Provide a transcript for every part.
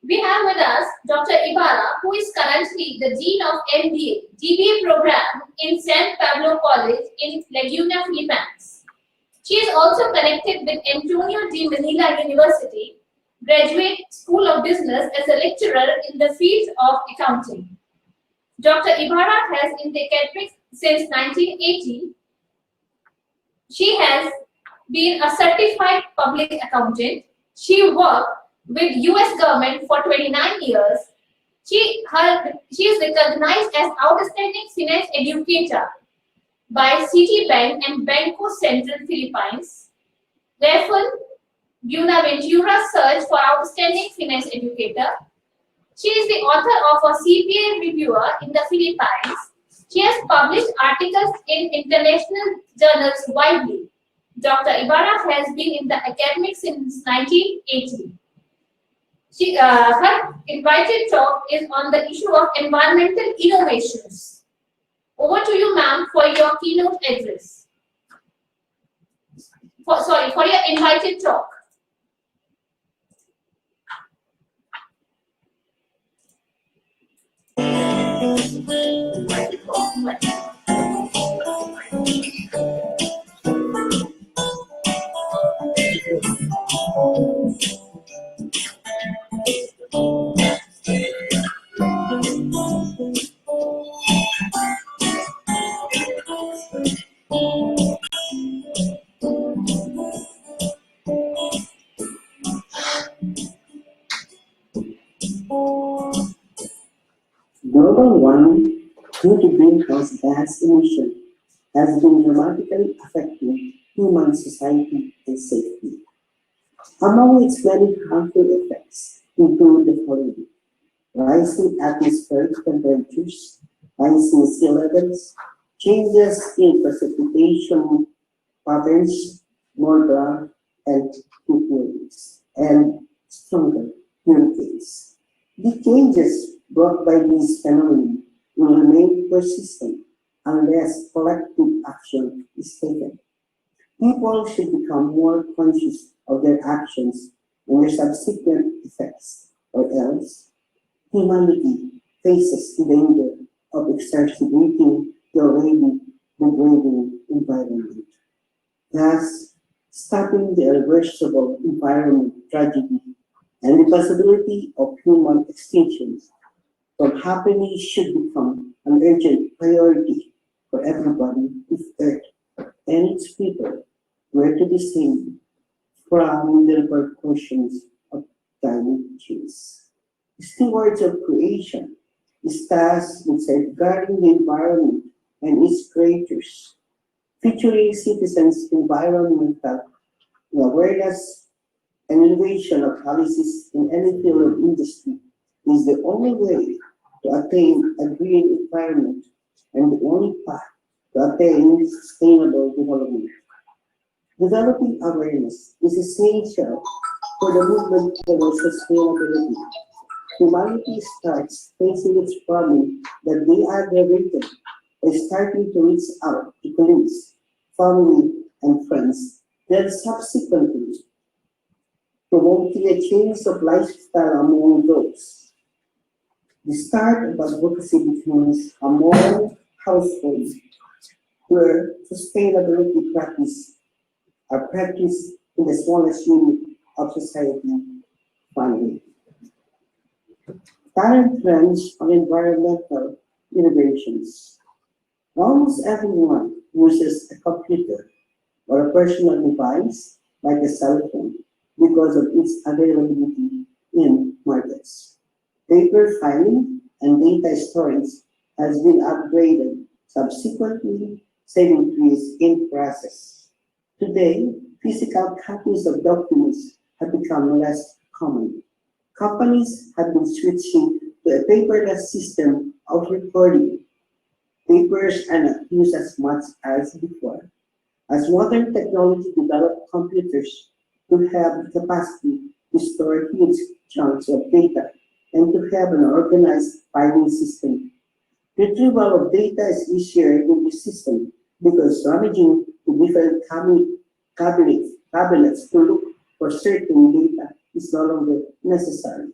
We have with us Dr. Ibarra, who is currently the Dean of DBA program in San Pablo College in Laguna, Philippines. She is also connected with Antonio de Manila University, Graduate School of Business as a lecturer in the field of accounting. Dr. Ibarra has in the academics since 1980. She has been a certified public accountant. She worked with US government for 29 years. She is recognized as outstanding finance educator by Citibank and Banco Central Philippines. Rafael Buenaventura Search for Outstanding Finance Educator. She is the author of a CPA Reviewer in the Philippines. She has published articles in international journals widely. Dr. Ibarra has been in the academic since 1980. Her invited talk is on the issue of environmental innovations. Over to you, ma'am, for your keynote address. For your invited talk. Global warming due to greenhouse gas emission has been dramatically affecting human society and safety. Among its many harmful effects include the following: rising atmospheric temperatures, rising sea levels, changes in precipitation patterns, more drought and heat waves, and stronger hurricanes. The changes brought by these phenomena will remain persistent unless collective action is taken. People should become more conscious of their actions and their subsequent effects, or else humanity faces the danger of exacerbating the already degrading environment, thus stopping the irreversible environment tragedy and the possibility of human extinction from happening should become an urgent priority for everybody if Earth and its people were to be saved from the repercussions of climate change. Stewards of creation is tasked with safeguarding the environment and its creators, featuring citizens' environmental awareness and innovation of policies in any field of industry is the only way to attain a green environment and the only path to attain sustainable development. Developing awareness is essential for the movement towards sustainability. Humanity starts facing its problem that they aggravated by starting to reach out to colleagues, family, and friends, then subsequently promoting a change of lifestyle among those. The start of advocacy begins among households where sustainability are practiced in the smallest unit of society, family. Current trends on environmental innovations. Almost everyone uses a computer or a personal device like a cell phone because of its availability in markets. Paper filing and data storage has been upgraded, subsequently saving trees in process. Today, physical copies of documents have become less common. Companies have been switching to a paperless system of recording. Papers are not used as much as before, as modern technology developed computers to have the capacity to store huge chunks of data and to have an organized filing system. Retrieval of data is easier in this system because rummaging to different cabinets to look for certain data is no longer necessary.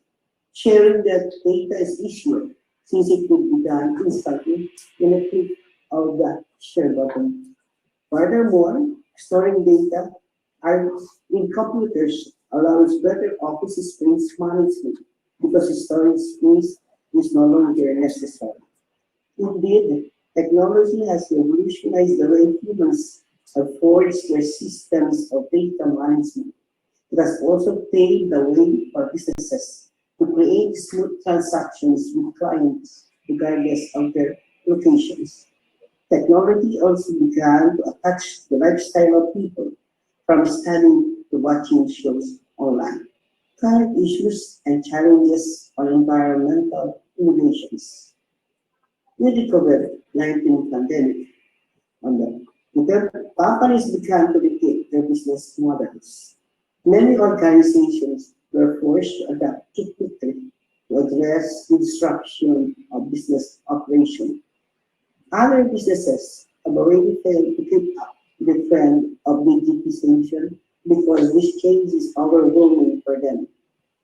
Sharing that data is easier since it could be done instantly in a click of the share button. Furthermore, storing data in computers allows better office space management because storage space is no longer necessary. Indeed, technology has revolutionized the way humans have forged their systems of data management. It has also paved the way for businesses to create smooth transactions with clients regardless of their locations. Technology also began to attach the lifestyle of people, from studying to watching shows online. Current issues and challenges on environmental innovations. With the COVID-19 pandemic, the companies began to rethink their business models. Many organizations were forced to adapt too quickly to address the disruption of business operation. Other businesses have already failed to keep up with the trend of digitization because this change is overwhelming for them.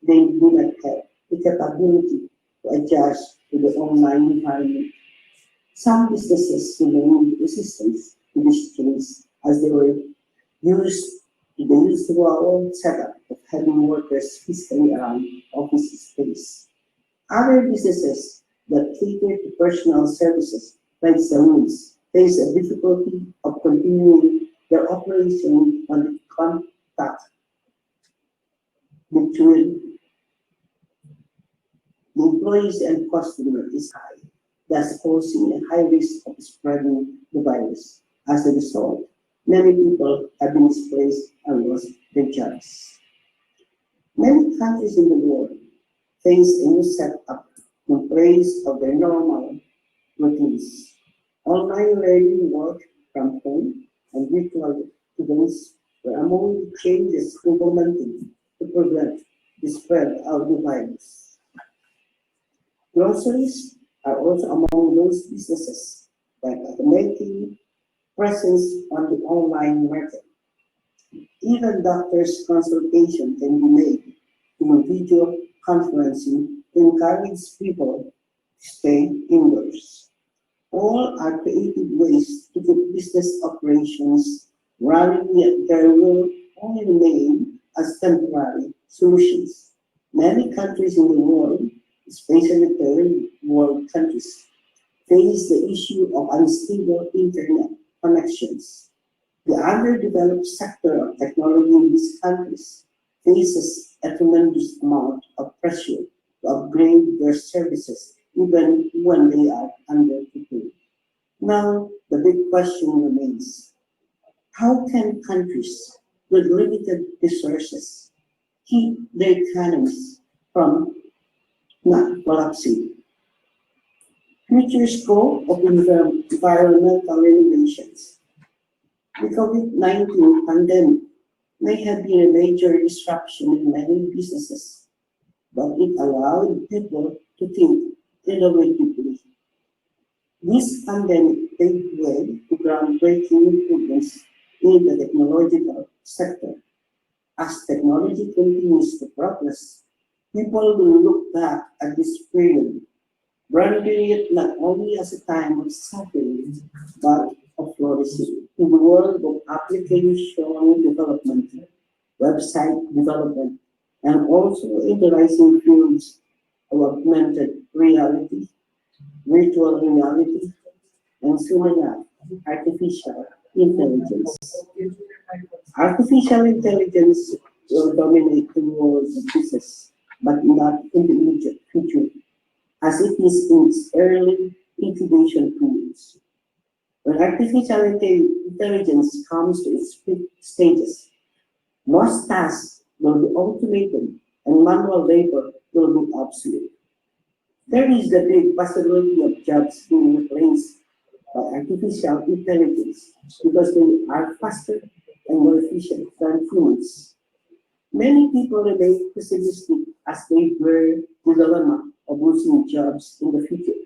They do not have the capability to adjust to the online environment. Some businesses remain resistant to this change as they were used to the usual setup of having workers physically around office space. Other businesses that cater to personal services, like saloons, face a difficulty of continuing their operation on the contact between the employees and customer is high, thus posing a high risk of spreading the virus. As a result, many people have been displaced and lost their jobs. Many countries in the world face a new setup in place of their normal routines. Online learning, work from home, and virtual events were among the changes implemented to prevent the spread of the virus. Groceries are also among those businesses that are making presence on the online market. Even doctors' consultation can be made through video conferencing to encourage people to stay indoors. All are creative ways to keep business operations running, yet there will only remain as temporary solutions. Many countries in the world, especially third world countries, face the issue of unstable internet connections. The underdeveloped sector of technology in these countries faces a tremendous amount of pressure to upgrade their services even when they are underprepared. Now, the big question remains, how can countries with limited resources keep their economies from not collapsing? Future scope of environmental innovations. The COVID-19 pandemic may have been a major disruption in many businesses, but it allowed people to think innovatively. This pandemic paved way to groundbreaking improvements in the technological sector. As technology continues to progress, people will look back at this period, branding it not only as a time of suffering, but of flourishing. In the world of application development, website development, and also in the rising fields of augmented reality, virtual reality, and soon enough, artificial intelligence. Artificial intelligence will dominate the world of business, but not in the immediate future, as it is in its early incubation periods. When artificial intelligence comes to its peak stages, most tasks will be automated and manual labor will be obsolete. There is the big possibility of jobs being replaced by artificial intelligence because they are faster and more efficient than humans. Many people remain pessimistic as they bear the dilemma of losing jobs in the future.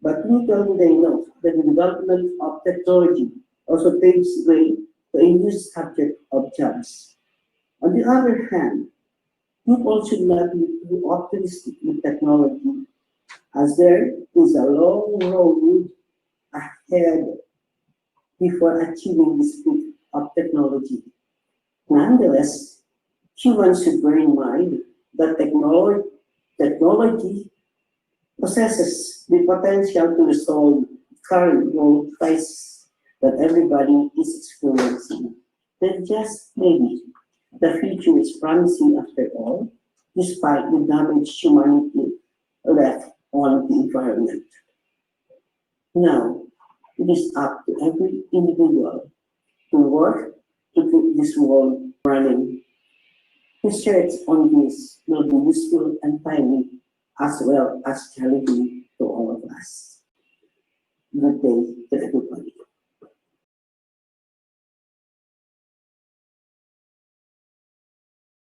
But little do they know that the development of technology also paves way to a new subject of jobs. On the other hand, People should not be too optimistic with technology, as there is a long road ahead before achieving this peak of technology. Nonetheless, humans should bear in mind that technology possesses the potential to resolve current world crisis that everybody is experiencing. Then just maybe the future is promising after all, despite the damage humanity left on the environment. Now, it is up to every individual to work to keep this world running. Research on this will be useful and timely as well as challenging to all of us. Good day to everybody.